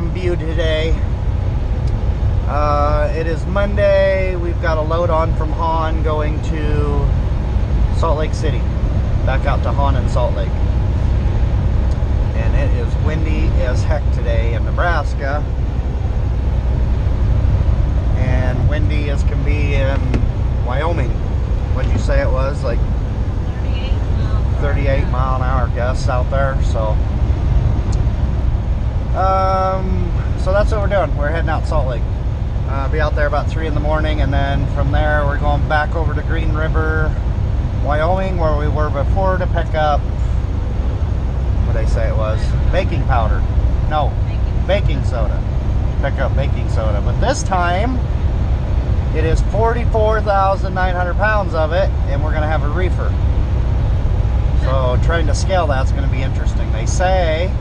p.m. view today. It is Monday. We've got a load on from Hahn going to Salt Lake City. Back out to Hahn and Salt Lake. And it is windy as heck today in Nebraska. And windy as can be in Wyoming. What'd you say it was? Like 38 mile an hour gusts out there. So so that's what we're doing. We're heading out Salt Lake. Be out there about 3 in the morning, and then from there we're going back over to Green River, Wyoming, where we were before, to pick up, what did they say it was? Baking powder. No, baking soda. Pick up baking soda. But this time, it is 44,900 pounds of it, and we're going to have a reefer. So trying to scale that's going to be interesting. They say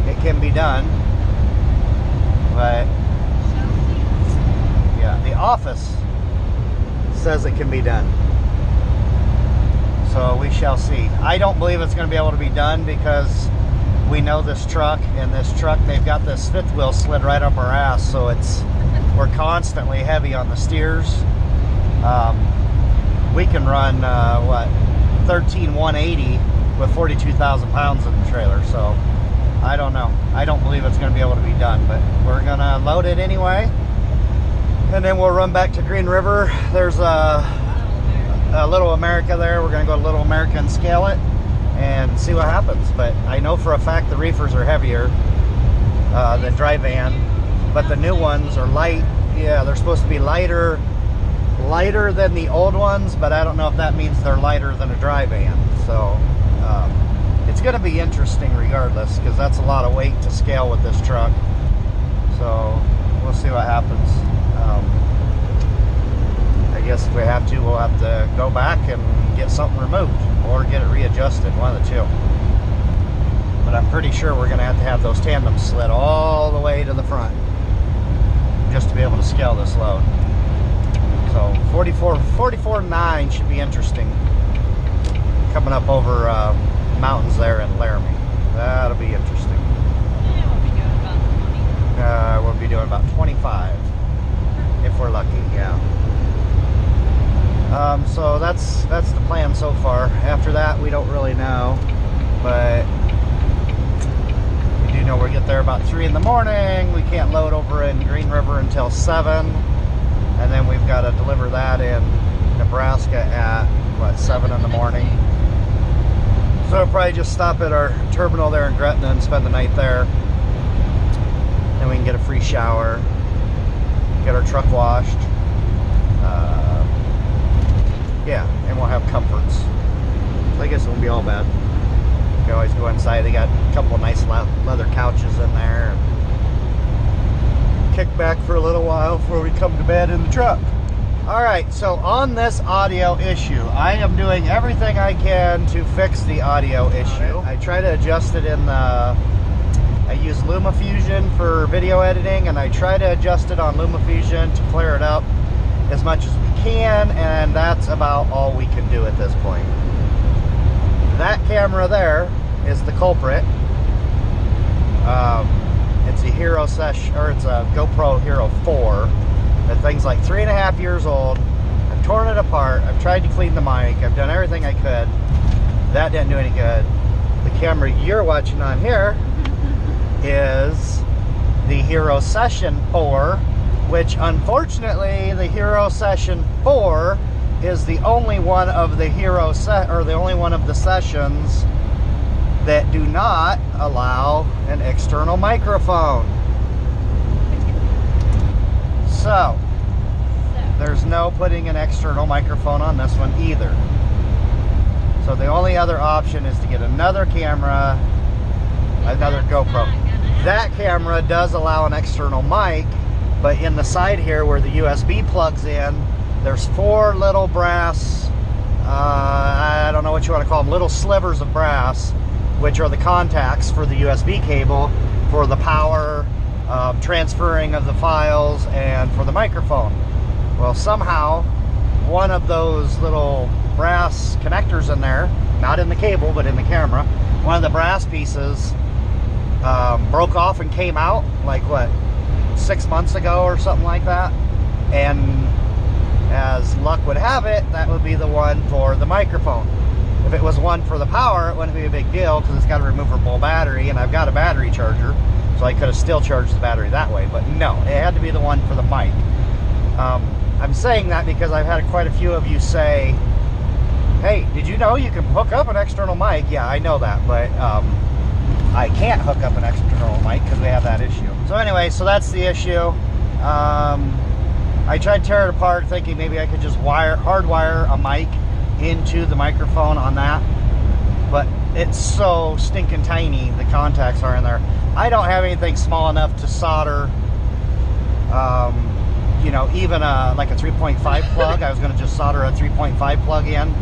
it can be done, but yeah, the office says it can be done. So we shall see. I don't believe it's going to be able to be done because we know this truck, and this truck, they've got this fifth wheel slid right up our ass, so we're constantly heavy on the steers. We can run 13,180 with 42,000 pounds in the trailer, so I don't know. I don't believe it's going to be able to be done, but we're going to load it anyway, and then we'll run back to Green River. There's a Little America there. We're going to go to Little America and scale it and see what happens. But I know for a fact the reefers are heavier than dry van, but the new ones are light. Yeah, they're supposed to be lighter than the old ones, but I don't know if that means they're lighter than a dry van. So it's going to be interesting regardless, because that's a lot of weight to scale with this truck. So we'll see what happens. I guess if we have to, we'll have to go back and get something removed or get it readjusted, one of the two. But I'm pretty sure we're going to have those tandems slid all the way to the front just to be able to scale this load. So 44.9 should be interesting. Coming up over mountains there in Laramie. That'll be interesting. Yeah, we'll be doing about 20. We'll be doing about 25 if we're lucky, yeah. So that's the plan so far. After that, we don't really know, but we do know we'll get there about 3 in the morning. We can't load over in Green River until 7, and then we've got to deliver that in Nebraska at, what, 7 in the morning. So we'll probably just stop at our terminal there in Gretna and spend the night there. Then we can get a free shower, get our truck washed. Yeah, and we'll have comforts. So I guess it won't be all bad. You can always go inside. They got a couple of nice leather couches in there. And kick back for a little while before we come to bed in the truck. Alright, so on this audio issue, I am doing everything I can to fix the audio issue. I try to adjust it in the... I use LumaFusion for video editing, and I try to adjust it on LumaFusion to clear it up as much as we can, and that's about all we can do at this point. That camera there is the culprit. It's a Hero Session, or it's a GoPro Hero 4. That thing's like 3.5 years old. I've torn it apart. I've tried to clean the mic. I've done everything I could. That didn't do any good. The camera you're watching on here is the Hero Session 4, which unfortunately the Hero Session 4 is the only one of the the only one of the sessions that do not allow an external microphone. So there's no putting an external microphone on this one either. So the only other option is to get another camera, another GoPro. That camera does allow an external mic, but in the side here where the USB plugs in, there's 4 little brass, I don't know what you want to call them, little slivers of brass, which are the contacts for the USB cable for the power, transferring of the files, and for the microphone. Well, somehow one of those little brass connectors in there, not in the cable but in the camera, one of the brass pieces broke off and came out like what, 6 months ago or something like that. And as luck would have it, that would be the one for the microphone. If it was one for the power, it wouldn't be a big deal because it's got a removable battery, and I've got a battery charger, so I could have still charged the battery that way. But no, it had to be the one for the mic. I'm saying that because I've had quite a few of you say, hey, did you know you can hook up an external mic? Yeah, I know that, but I can't hook up an external mic because we have that issue. So anyway, so that's the issue. I tried to tear it apart thinking maybe I could just hardwire a mic into the microphone on that, but it's so stinking tiny, the contacts are in there. I don't have anything small enough to solder you know, even like a 3.5 plug. I was going to just solder a 3.5 plug in,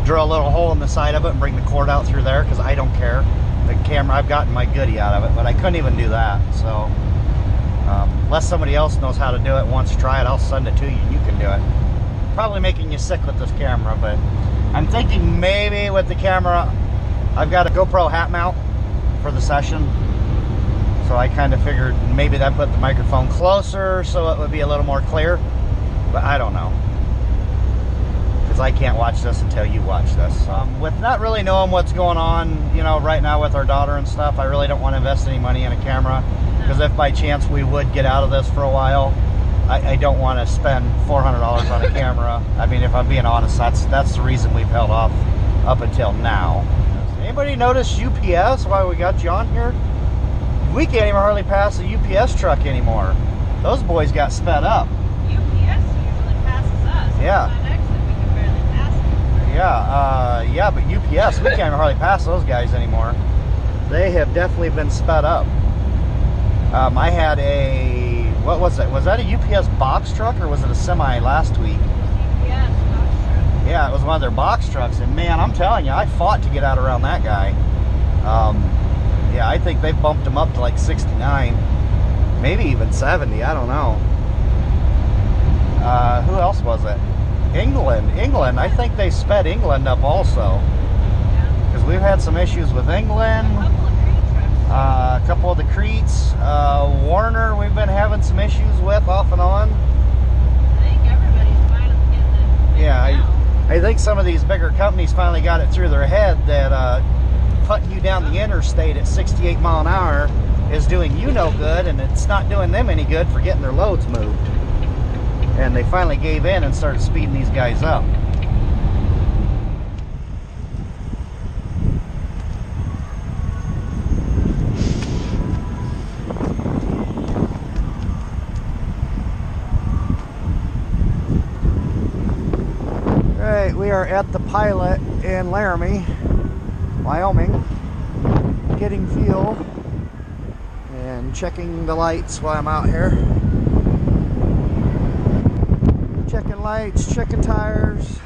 drill a little hole in the side of it and bring the cord out through there, because I don't care. The camera, I've gotten my goodie out of it, but I couldn't even do that. So unless somebody else knows how to do it, wants to try it, I'll send it to you and you can do it. Probably making you sick with this camera, but I'm thinking maybe with the camera, I've got a GoPro hat mount for the session, so I kind of figured maybe that put the microphone closer so it would be a little more clear, but I don't know, because I can't watch this until you watch this. With not really knowing what's going on, you know, right now with our daughter and stuff, I really don't want to invest any money in a camera, because if by chance we would get out of this for a while, I don't want to spend $400 on a camera. I mean, if I'm being honest, that's the reason we've held off up until now. Anybody notice UPS while we got you on here? We can't even hardly pass a UPS truck anymore. Those boys got sped up. UPS usually passes us. Yeah. On exit, we can barely pass them. Yeah, but UPS, we can't even hardly pass those guys anymore. They have definitely been sped up. I had a, what was it? Was that a UPS box truck or was it a semi last week? UPS box truck. Yeah, it was one of their box trucks, and man, I'm telling you, I fought to get out around that guy. Yeah, I think they bumped him up to like 69, maybe even 70, I don't know. Who else was it? England, I think they sped England up also. Because we've had some issues with England. A couple of the Cretes. Warner, we've been having some issues with off and on. I think everybody's finally getting it. Yeah, I think some of these bigger companies finally got it through their head that putting you down the interstate at 68 mile an hour is doing you no good, and it's not doing them any good for getting their loads moved. And they finally gave in and started speeding these guys up. Alright, we are at the Pilot in Laramie, Wyoming, getting fuel and checking the lights while I'm out here. Checking lights, checking tires.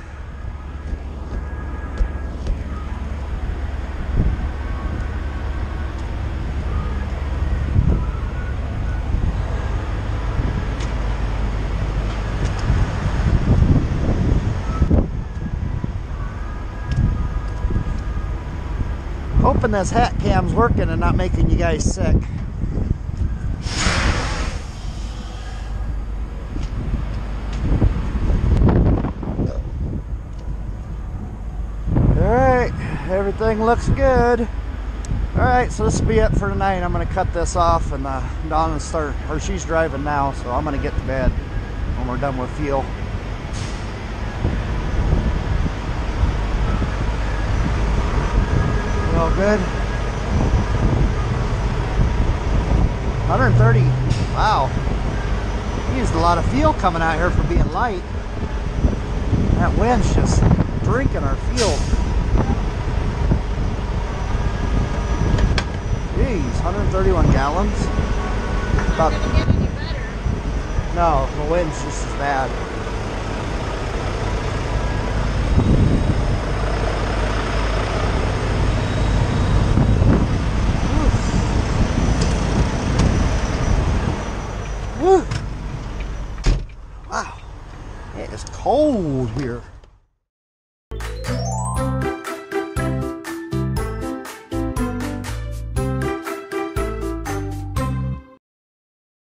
Hoping this hat cam's working and not making you guys sick. Alright, everything looks good. Alright, so this will be it for tonight. I'm going to cut this off, and Dawn will start, or she's driving now, so I'm going to get to bed when we're done with fuel. All good. 130. Wow. We used a lot of fuel coming out here for being light. That wind's just drinking our fuel. Jeez, 131 gallons. About, It's gonna get any better. no, the wind's just as bad. Woo. Wow, it is cold here.